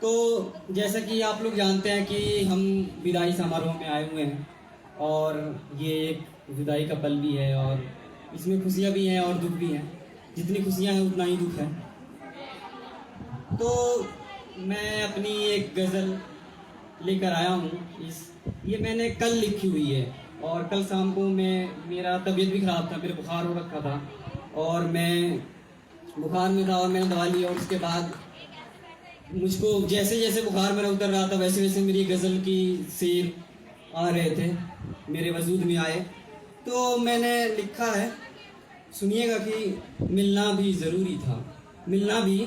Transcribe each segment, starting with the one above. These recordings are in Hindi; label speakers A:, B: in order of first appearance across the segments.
A: तो जैसा कि आप लोग जानते हैं कि हम विदाई समारोह में आए हुए हैं और ये एक विदाई का पल भी है और इसमें खुशियाँ भी हैं और दुख भी हैं। जितनी खुशियाँ हैं उतना ही दुख है। तो मैं अपनी एक गज़ल लेकर आया हूँ। ये मैंने कल लिखी हुई है और कल शाम को मेरा तबीयत भी ख़राब था, मेरे बुखार हो रखा था और मैं बुखार में था और मैंने दवा ली और उसके बाद मुझको जैसे जैसे बुखार मेरा उतर रहा था वैसे वैसे मेरी गज़ल की शेर आ रहे थे, मेरे वजूद में आए। तो मैंने लिखा है, सुनिएगा कि मिलना भी ज़रूरी था, मिलना भी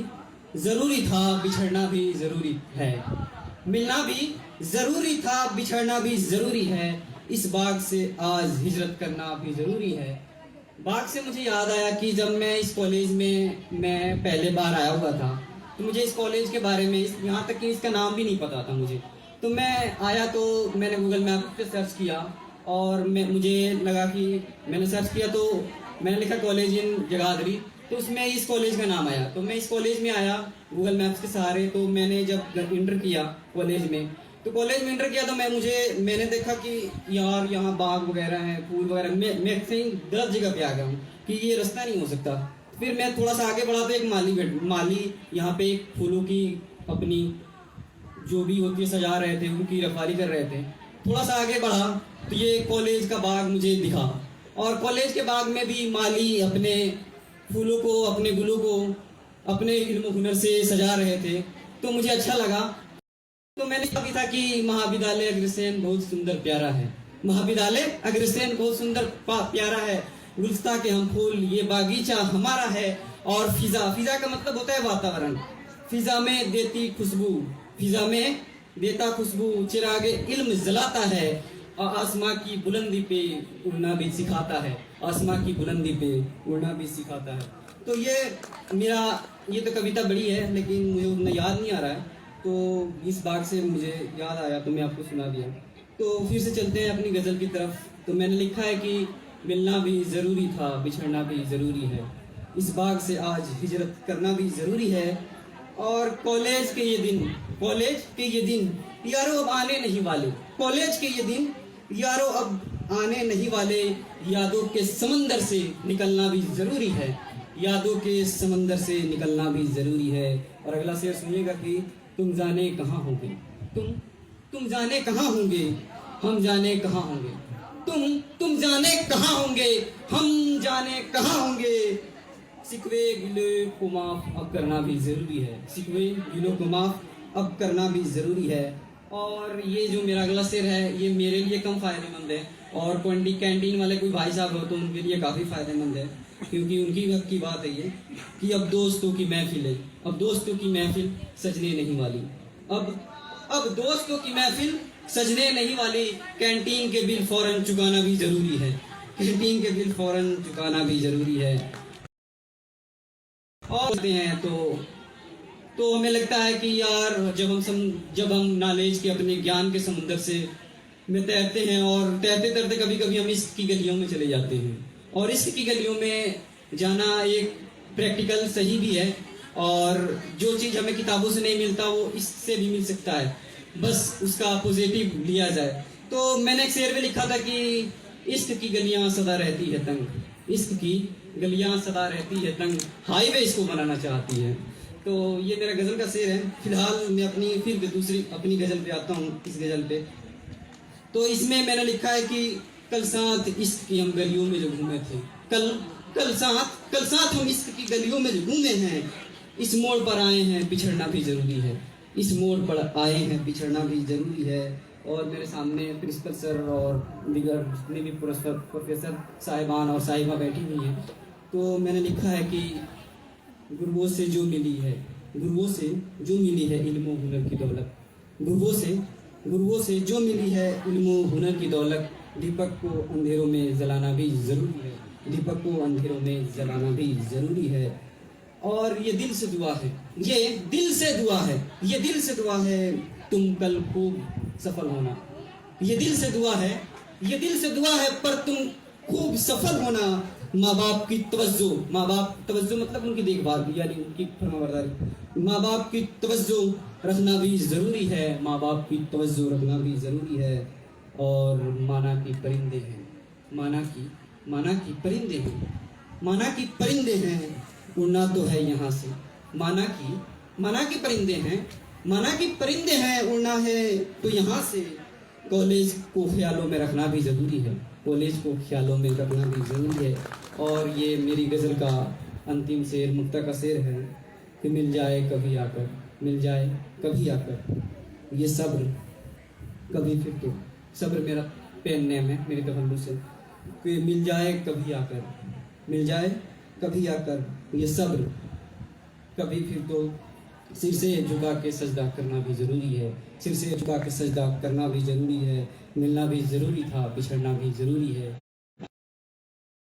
A: ज़रूरी था, बिछड़ना भी ज़रूरी है। मिलना भी ज़रूरी था, बिछड़ना भी ज़रूरी है। इस बाग से आज हिजरत करना भी ज़रूरी है। बाग से मुझे याद आया कि जब मैं इस कॉलेज में मैं पहले बार आया हुआ था तो मुझे इस कॉलेज के बारे में यहाँ तक कि इसका नाम भी नहीं पता था मुझे। तो मैं आया तो मैंने गूगल मैप पे सर्च किया और मुझे लगा कि मैंने सर्च किया तो मैंने लिखा कॉलेज इन जगाधरी, तो उसमें इस कॉलेज का नाम आया। तो मैं इस कॉलेज में आया गूगल मैप्स के सहारे। तो मैंने जब इंटर किया कॉलेज में इंटर किया तो मैंने देखा कि यार यहाँ बाग वगैरह हैं, फूल वगैरह। मैं कहीं गलत जगह पे आ गया हूँ कि ये रास्ता नहीं हो सकता। फिर मैं थोड़ा सा आगे बढ़ा तो एक माली यहाँ पे एक फूलों की अपनी जो भी होती है सजा रहे थे, उनकी रखवाली कर रहे थे। थोड़ा सा आगे बढ़ा तो ये कॉलेज का बाग मुझे दिखा और कॉलेज के बाग में भी माली अपने फूलों को, अपने गुलों को अपने इल्म हुनर से सजा रहे थे। तो मुझे अच्छा लगा। तो मैंने कहा भी था कि महाविद्यालय अग्रसेन बहुत सुंदर प्यारा है, महाविद्यालय अग्रसेन बहुत सुंदर प्यारा है। गुलस्ता के हम फूल, ये बागीचा हमारा है। और फिजा का मतलब होता है वातावरण। फिजा में देती खुशबू, फिजा में देता खुशबू, चिरागे इल्म जलाता है और आसमां की बुलंदी पे उड़ना भी सिखाता है, आसमां की बुलंदी पे उड़ना भी सिखाता है। तो ये तो कविता बड़ी है लेकिन मुझे उतना याद नहीं आ रहा है। तो इस बात से मुझे याद आया तो मैं आपको सुना दिया। तो फिर से चलते हैं अपनी गज़ल की तरफ। तो मैंने लिखा है कि मिलना भी ज़रूरी था, बिछड़ना भी ज़रूरी है। इस बाग से आज हिजरत करना भी ज़रूरी है। और कॉलेज के ये दिन यारो अब आने नहीं वाले, कॉलेज के ये दिन यारो अब आने नहीं वाले। यादों के समंदर से निकलना भी ज़रूरी है, यादों के समंदर से निकलना भी ज़रूरी है। और अगला शेर सुनिएगा कि तुम जाने कहाँ होंगे, तुम जाने कहाँ होंगे, हम जाने कहाँ होंगे। तुम जाने कहाँ होंगे, हम जाने कहाँ होंगे। सिकवे गिले को माफ अब करना भी ज़रूरी है, सिकवे गिलों को माफ अब करना भी ज़रूरी है। और ये जो मेरा अगला शेर है ये मेरे लिए कम फ़ायदेमंद है और कैंटीन वाले कोई भाई साहब हो तो उनके लिए काफ़ी फ़ायदेमंद है, क्योंकि उनकी वक्त की बात है ये कि अब दोस्तों की महफिल है, अब दोस्तों की महफिल सजने नहीं वाली। अब दोस्तों की महफिल सजने नहीं वाली। कैंटीन के बिल फौरन चुकाना भी ज़रूरी है, कैंटीन के बिल फौरन चुकाना भी ज़रूरी है। और हैं तो हमें लगता है कि यार जब हम नॉलेज के अपने ज्ञान के समुद्र से में तैरते हैं और तैरते तैरते कभी कभी हम इश्क की गलियों में चले जाते हैं। और इश्क की गलियों में जाना एक प्रैक्टिकल सही भी है और जो चीज़ हमें किताबों से नहीं मिलता वो इससे भी मिल सकता है, बस उसका पॉजिटिव लिया जाए। तो मैंने एक शेर में लिखा था कि इश्क की गलियां सदा रहती है तंग, इश्क की गलियां सदा रहती है तंग, हाईवे इसको बनाना चाहती है। तो ये मेरा गज़ल का शेर है। फिलहाल मैं अपनी गज़ल पे आता हूँ, इस गज़ल पे। तो इसमें मैंने लिखा है कि कल साथ इश्क की हम गलियों में जो घूमे थे, कल साथ हम इश्क की गलियों में जो घूमे हैं। इस मोड़ पर आए हैं बिछड़ना भी ज़रूरी है, इस मोड़ पर आए हैं बिछड़ना भी ज़रूरी है। और मेरे सामने प्रिंसिपल सर और दीगर जितने भी प्रोफेसर साहिबान और साहिबा बैठी हुई हैं। तो मैंने लिखा है कि गुरुओं से जो मिली है इल्म हुनर की दौलत, गुरुओं से जो मिली है इल्म हुनर की दौलत। दीपक को अंधेरों में जलाना भी ज़रूरी है, दीपक को अंधेरों में जलाना भी ज़रूरी है। और ये दिल से दुआ है, ये दिल से दुआ है तुम कल खूब सफल होना। ये दिल से दुआ है पर तुम खूब सफल होना। माँ बाप की तवज्जो, माँ बाप तवज्जो मतलब उनकी देखभाल यानी उनकी फरमाबरदारी। माँ बाप की तवज्जो रखना भी ज़रूरी है, माँ बाप की तवज्जो रखना भी ज़रूरी है। और माना की परिंदे हैं, माना की परिंदे हैं, माना की परिंदे हैं, उड़ना तो है यहाँ से। माना की परिंदे हैं, माना की परिंदे हैं, उड़ना है तो यहाँ से। कॉलेज को ख्यालों में रखना भी ज़रूरी है, कॉलेज को ख्यालों में रखना भी ज़रूरी है। और ये मेरी गज़ल का अंतिम शेर, मुक्ता का शेर है कि मिल जाए कभी आकर, मिल जाए कभी आकर ये सब्र कभी फिर तो। सब्र मेरा पेन नेम है मेरे तवल्लुद से, कि मिल जाए कभी आकर, मिल जाए कभी आकर ये सब्र कभी फिर तो। सिर से झुका के सजदा करना भी ज़रूरी है, सिर से झुका के सजदा करना भी ज़रूरी है। मिलना भी ज़रूरी था, बिछड़ना भी ज़रूरी है।